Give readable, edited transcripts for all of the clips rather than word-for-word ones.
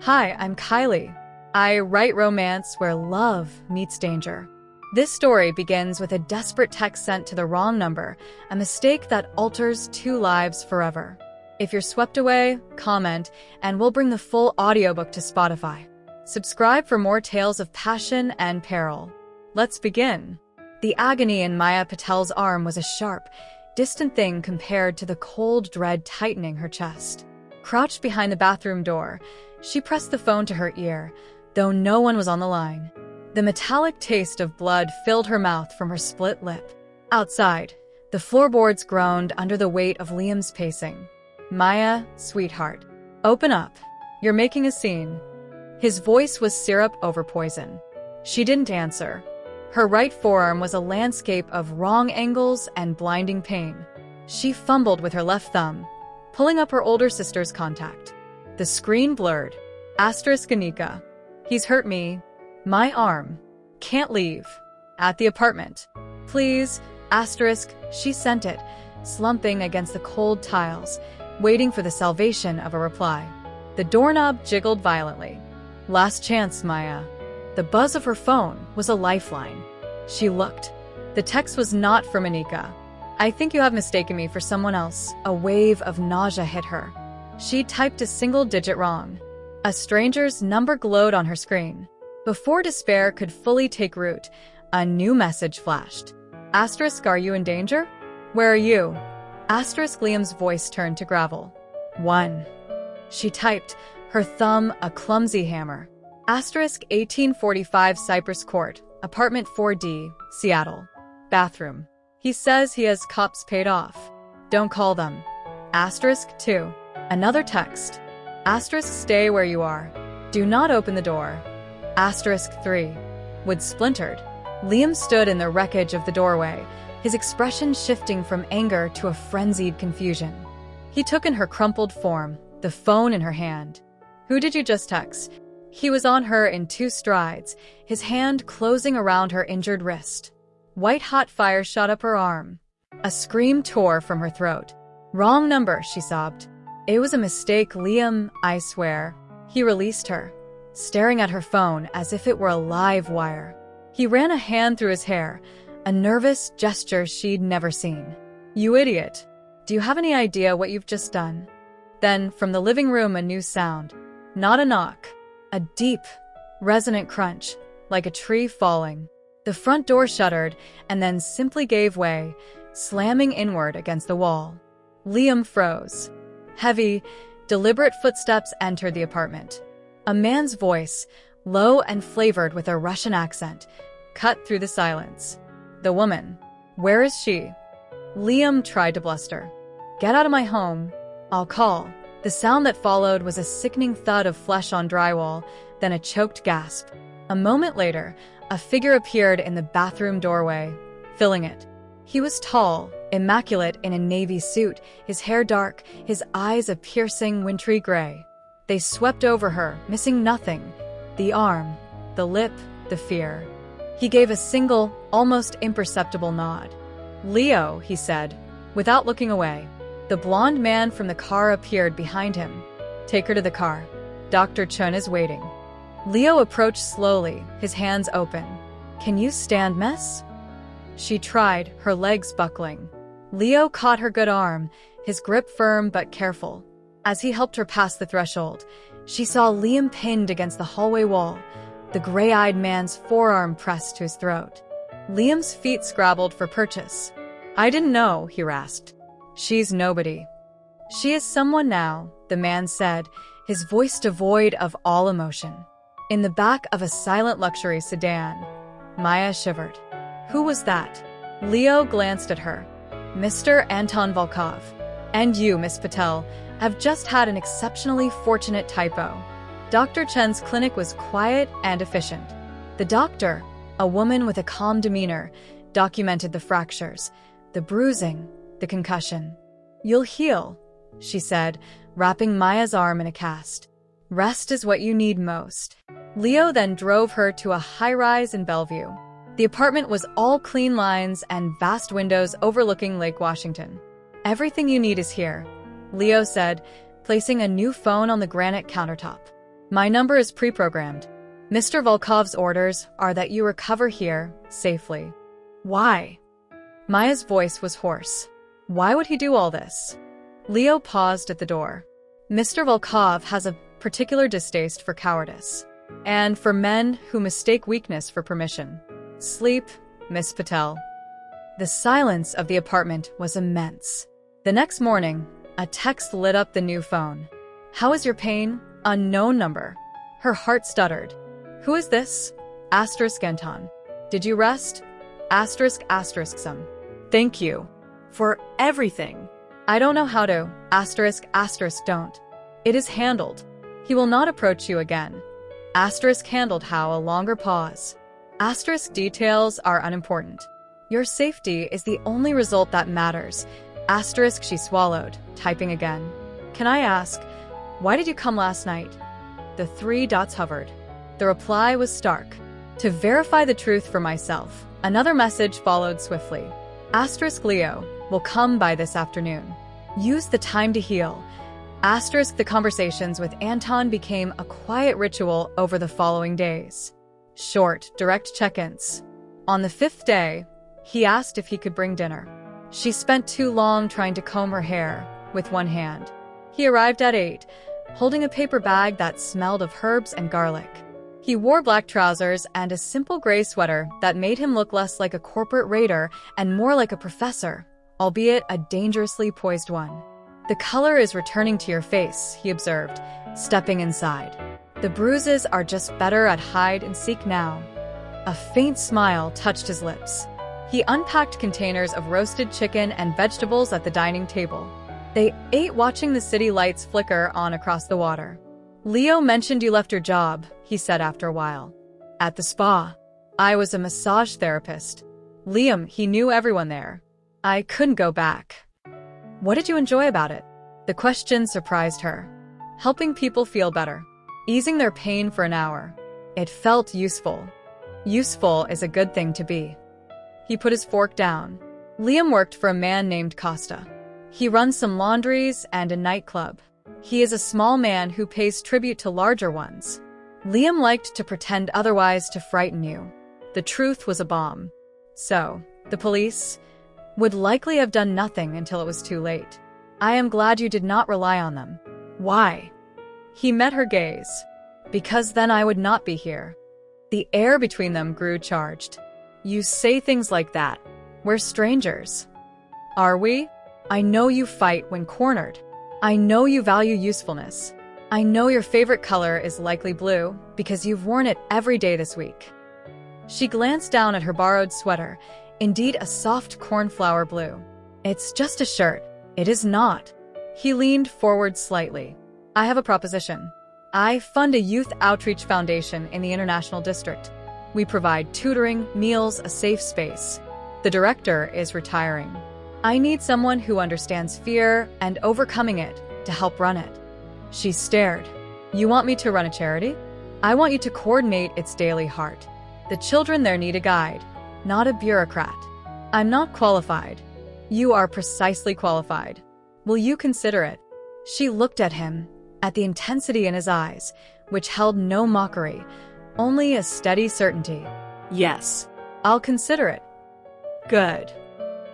Hi, I'm Kylie. I write romance where love meets danger. This story begins with a desperate text sent to the wrong number, a mistake that alters two lives forever. If you're swept away, comment, and we'll bring the full audiobook to Spotify. Subscribe for more tales of passion and peril. Let's begin. The agony in Maya Patel's arm was a sharp, distant thing compared to the cold dread tightening her chest. Crouched behind the bathroom door, she pressed the phone to her ear, though no one was on the line. The metallic taste of blood filled her mouth from her split lip. Outside, the floorboards groaned under the weight of Liam's pacing. "Maya, sweetheart, open up. You're making a scene." His voice was syrup over poison. She didn't answer. Her right forearm was a landscape of wrong angles and blinding pain. She fumbled with her left thumb, pulling up her older sister's contact. The screen blurred. Anika. "He's hurt me. My arm. Can't leave. At the apartment. Please. She sent it, slumping against the cold tiles, waiting for the salvation of a reply. The doorknob jiggled violently. Last chance, Maya. The buzz of her phone was a lifeline. She looked. The text was not from Anika. "I think you have mistaken me for someone else." A wave of nausea hit her. She typed a single digit wrong. A stranger's number glowed on her screen. Before despair could fully take root, a new message flashed. "Are you in danger? Where are you?" Liam's voice turned to gravel. "1." She typed, her thumb a clumsy hammer. 1845 Cypress Court, apartment 4D, Seattle. Bathroom. "He says he has cops paid off. Don't call them." 2. Another text. "Stay where you are. Do not open the door." 3. Wood splintered. Liam stood in the wreckage of the doorway, his expression shifting from anger to a frenzied confusion. He took in her crumpled form, the phone in her hand. "Who did you just text?" He was on her in 2 strides, his hand closing around her injured wrist. White-hot fire shot up her arm. A scream tore from her throat. "Wrong number," she sobbed. "It was a mistake, Liam, I swear." He released her, staring at her phone as if it were a live wire. He ran a hand through his hair, a nervous gesture she'd never seen. "You idiot. Do you have any idea what you've just done?" Then, from the living room, a new sound. Not a knock. A deep, resonant crunch, like a tree falling. The front door shuddered and then simply gave way, slamming inward against the wall. Liam froze. Heavy, deliberate footsteps entered the apartment. A man's voice, low and flavored with a Russian accent, cut through the silence. "The woman. Where is she?" Liam tried to bluster. "Get out of my home. I'll call." The sound that followed was a sickening thud of flesh on drywall, then a choked gasp. A moment later, a figure appeared in the bathroom doorway, filling it. He was tall, immaculate in a navy suit, his hair dark, his eyes a piercing wintry gray. They swept over her, missing nothing. The arm, the lip, the fear. He gave a single, almost imperceptible nod. "Leo," he said, without looking away. The blond man from the car appeared behind him. "Take her to the car. Dr. Chun is waiting." Leo approached slowly, his hands open. "Can you stand, miss?" She tried, her legs buckling. Leo caught her good arm, his grip firm but careful. As he helped her past the threshold, she saw Liam pinned against the hallway wall, the gray-eyed man's forearm pressed to his throat. Liam's feet scrabbled for purchase. "I didn't know," he rasped. "She's nobody." "She is someone now," the man said, his voice devoid of all emotion. In the back of a silent luxury sedan, Maya shivered. "Who was that?" Leo glanced at her. "Mr. Anton Volkov. And you, Miss Patel, have just had an exceptionally fortunate typo." Dr. Chen's clinic was quiet and efficient. The doctor, a woman with a calm demeanor, documented the fractures, the bruising, the concussion. "You'll heal," she said, wrapping Maya's arm in a cast. "Rest is what you need most." Leo then drove her to a high-rise in Bellevue. The apartment was all clean lines and vast windows overlooking Lake Washington. "Everything you need is here," Leo said, placing a new phone on the granite countertop. My number is pre-programmed. Mr. Volkov's orders are that you recover here safely. Why? Maya's voice was hoarse. Why would he do all this? Leo paused at the door. Mr. Volkov has a particular distaste for cowardice, and for men who mistake weakness for permission. Sleep, Miss Patel. The silence of the apartment was immense. The next morning, a text lit up the new phone. How is your pain? Unknown number. Her heart stuttered. Who is this? Anton. Did you rest? Some. Thank you. For everything. I don't know how to. Don't. It is handled. He will not approach you again. Handled how a longer pause. Details are unimportant. Your safety is the only result that matters. She swallowed, typing again. Can I ask, why did you come last night? The 3 dots hovered. The reply was stark. To verify the truth for myself. Another message followed swiftly. Leo will come by this afternoon. Use the time to heal. The conversations with Anton became a quiet ritual over the following days. Short, direct check-ins. On the 5th day, he asked if he could bring dinner. She spent too long trying to comb her hair with one hand. He arrived at 8, holding a paper bag that smelled of herbs and garlic. He wore black trousers and a simple gray sweater that made him look less like a corporate raider and more like a professor, albeit a dangerously poised one. The color is returning to your face, he observed, stepping inside. The bruises are just better at hide and seek now. A faint smile touched his lips. He unpacked containers of roasted chicken and vegetables at the dining table. They ate watching the city lights flicker on across the water. Leo mentioned you left your job, he said after a while. At the spa. I was a massage therapist. Liam, he knew everyone there. I couldn't go back. What did you enjoy about it? The question surprised her. Helping people feel better. Easing their pain for an hour. It felt useful. Useful is a good thing to be. He put his fork down. Liam worked for a man named Costa. He runs some laundries and a nightclub. He is a small man who pays tribute to larger ones. Liam liked to pretend otherwise to frighten you. The truth was a bomb. So, the police would likely have done nothing until it was too late. I am glad you did not rely on them. Why? He met her gaze. Because then I would not be here. The air between them grew charged. You say things like that. We're strangers. Are we? I know you fight when cornered. I know you value usefulness. I know your favorite color is likely blue because you've worn it every day this week. She glanced down at her borrowed sweater, indeed a soft cornflower blue. It's just a shirt. It is not. He leaned forward slightly. I have a proposition. I fund a youth outreach foundation in the International District. We provide tutoring, meals, a safe space. The director is retiring. I need someone who understands fear and overcoming it to help run it. She stared. You want me to run a charity? I want you to coordinate its daily heart. The children there need a guide, not a bureaucrat. I'm not qualified. You are precisely qualified. Will you consider it? She looked at him, at the intensity in his eyes, which held no mockery, only a steady certainty. Yes, I'll consider it. Good.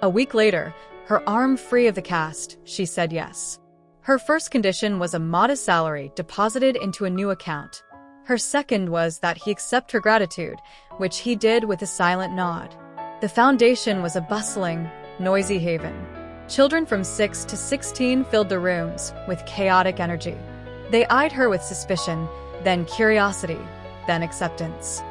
A week later, her arm free of the cast, she said yes. Her first condition was a modest salary deposited into a new account. Her second was that he accept her gratitude, which he did with a silent nod. The foundation was a bustling, noisy haven. Children from 6 to 16 filled the rooms with chaotic energy. They eyed her with suspicion, then curiosity, then acceptance.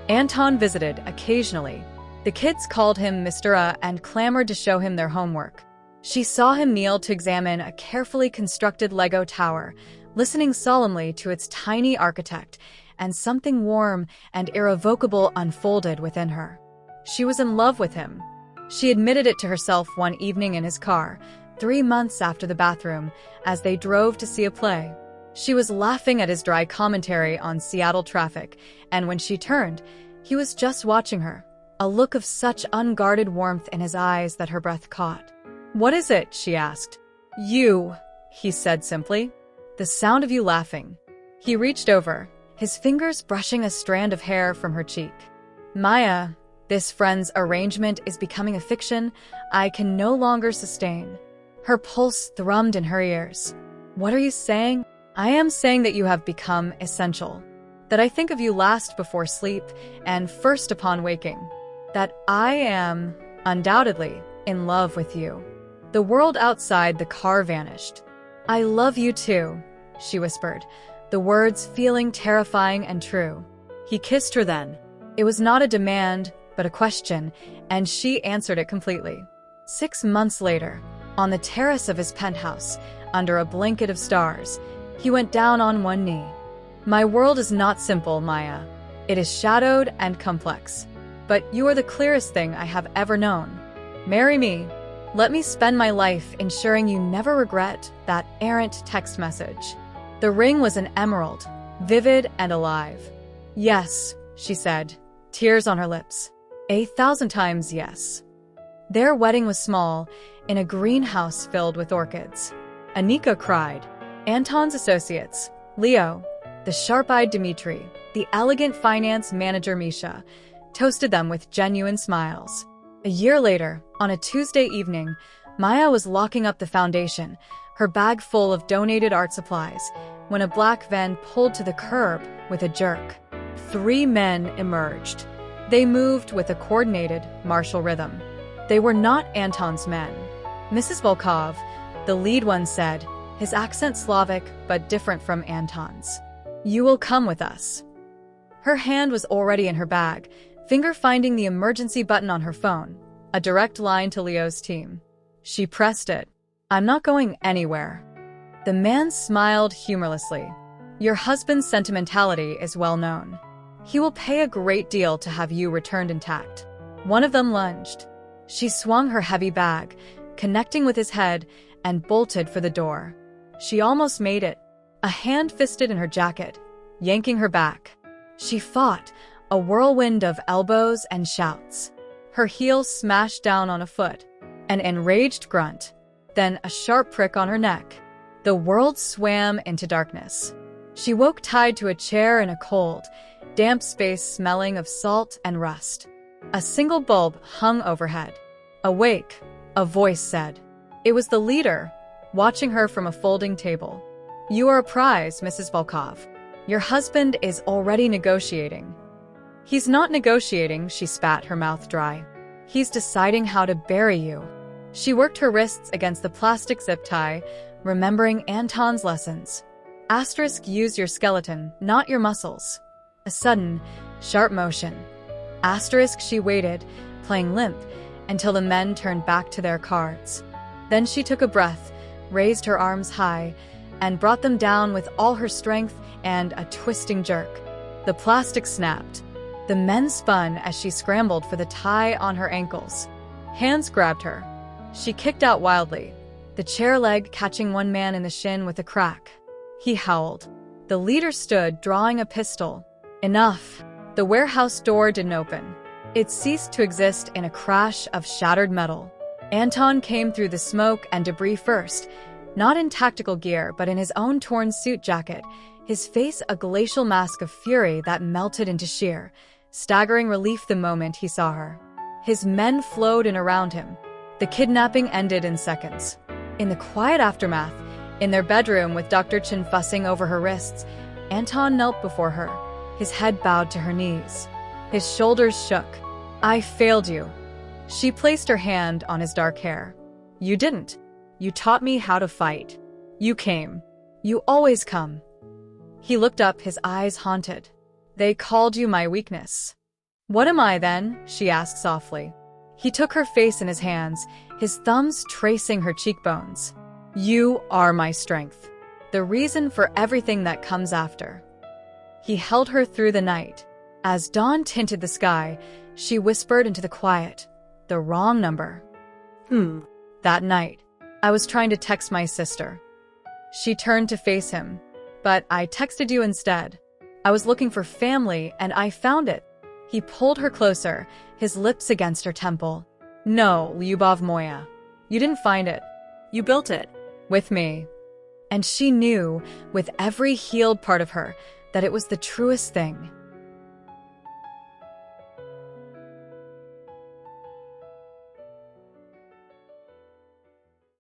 Anton visited occasionally. The kids called him Mr. And clamored to show him their homework. She saw him kneel to examine a carefully constructed Lego tower, listening solemnly to its tiny architect, and something warm and irrevocable unfolded within her. She was in love with him. She admitted it to herself one evening in his car, 3 months after the bathroom, as they drove to see a play. She was laughing at his dry commentary on Seattle traffic, and when she turned, he was just watching her, a look of such unguarded warmth in his eyes that her breath caught. What is it? She asked. You, he said simply. The sound of you laughing. He reached over, his fingers brushing a strand of hair from her cheek. Maya, this friend's arrangement is becoming a fiction I can no longer sustain. Her pulse thrummed in her ears. What are you saying? I am saying that you have become essential. That I think of you last before sleep and first upon waking. That I am, undoubtedly, in love with you. The world outside the car vanished. I love you too, she whispered, the words feeling terrifying and true. He kissed her then. It was not a demand, but a question, and she answered it completely. 6 months later, on the terrace of his penthouse, under a blanket of stars, he went down on one knee. My world is not simple, Maya. It is shadowed and complex. But you are the clearest thing I have ever known. Marry me. Let me spend my life ensuring you never regret that errant text message. The ring was an emerald, vivid and alive. Yes, she said, tears on her lips. 1,000 times yes. Their wedding was small, in a greenhouse filled with orchids. Anika cried. Anton's associates, Leo, the sharp-eyed Dmitri, the elegant finance manager Misha, toasted them with genuine smiles. A year later, on a Tuesday evening, Maya was locking up the foundation, her bag full of donated art supplies, when a black van pulled to the curb with a jerk. 3 men emerged. They moved with a coordinated, martial rhythm. They were not Anton's men. Mrs. Volkov, the lead one, said, his accent Slavic but different from Anton's. You will come with us. Her hand was already in her bag, finger finding the emergency button on her phone, a direct line to Leo's team. She pressed it. I'm not going anywhere. The man smiled humorlessly. Your husband's sentimentality is well known. He will pay a great deal to have you returned intact. One of them lunged. She swung her heavy bag, connecting with his head, and bolted for the door. She almost made it, a hand fisted in her jacket, yanking her back. She fought, a whirlwind of elbows and shouts. Her heel smashed down on a foot, an enraged grunt, then a sharp prick on her neck. The world swam into darkness. She woke tied to a chair in a cold, damp space smelling of salt and rust. A single bulb hung overhead. Awake, a voice said. It was the leader, watching her from a folding table. You are a prize, Mrs. Volkov. Your husband is already negotiating. He's not negotiating, she spat, her mouth dry. He's deciding how to bury you. She worked her wrists against the plastic zip tie, remembering Anton's lessons. Asterisk, use your skeleton, not your muscles. A sudden, sharp motion. Asterisk, she waited, playing limp, until the men turned back to their cards. Then she took a breath, raised her arms high, and brought them down with all her strength and a twisting jerk. The plastic snapped. The men spun as she scrambled for the tie on her ankles. Hands grabbed her. She kicked out wildly, the chair leg catching one man in the shin with a crack. He howled. The leader stood, drawing a pistol. Enough. The warehouse door didn't open. It ceased to exist in a crash of shattered metal. Anton came through the smoke and debris first, not in tactical gear but in his own torn suit jacket, his face a glacial mask of fury that melted into sheer, staggering relief the moment he saw her. His men flowed in around him. The kidnapping ended in seconds. In the quiet aftermath, in their bedroom with Dr. Chin fussing over her wrists, Anton knelt before her, his head bowed to her knees. His shoulders shook. I failed you. She placed her hand on his dark hair. You didn't. You taught me how to fight. You came. You always come. He looked up, his eyes haunted. They called you my weakness. What am I then? She asked softly. He took her face in his hands, his thumbs tracing her cheekbones. You are my strength. The reason for everything that comes after. He held her through the night. As dawn tinted the sky, she whispered into the quiet. The wrong number. That night, I was trying to text my sister. She turned to face him. But I texted you instead. I was looking for family and I found it. He pulled her closer, his lips against her temple. No, Lyubov Moya. You didn't find it. You built it. With me. And she knew, with every healed part of her, that it was the truest thing.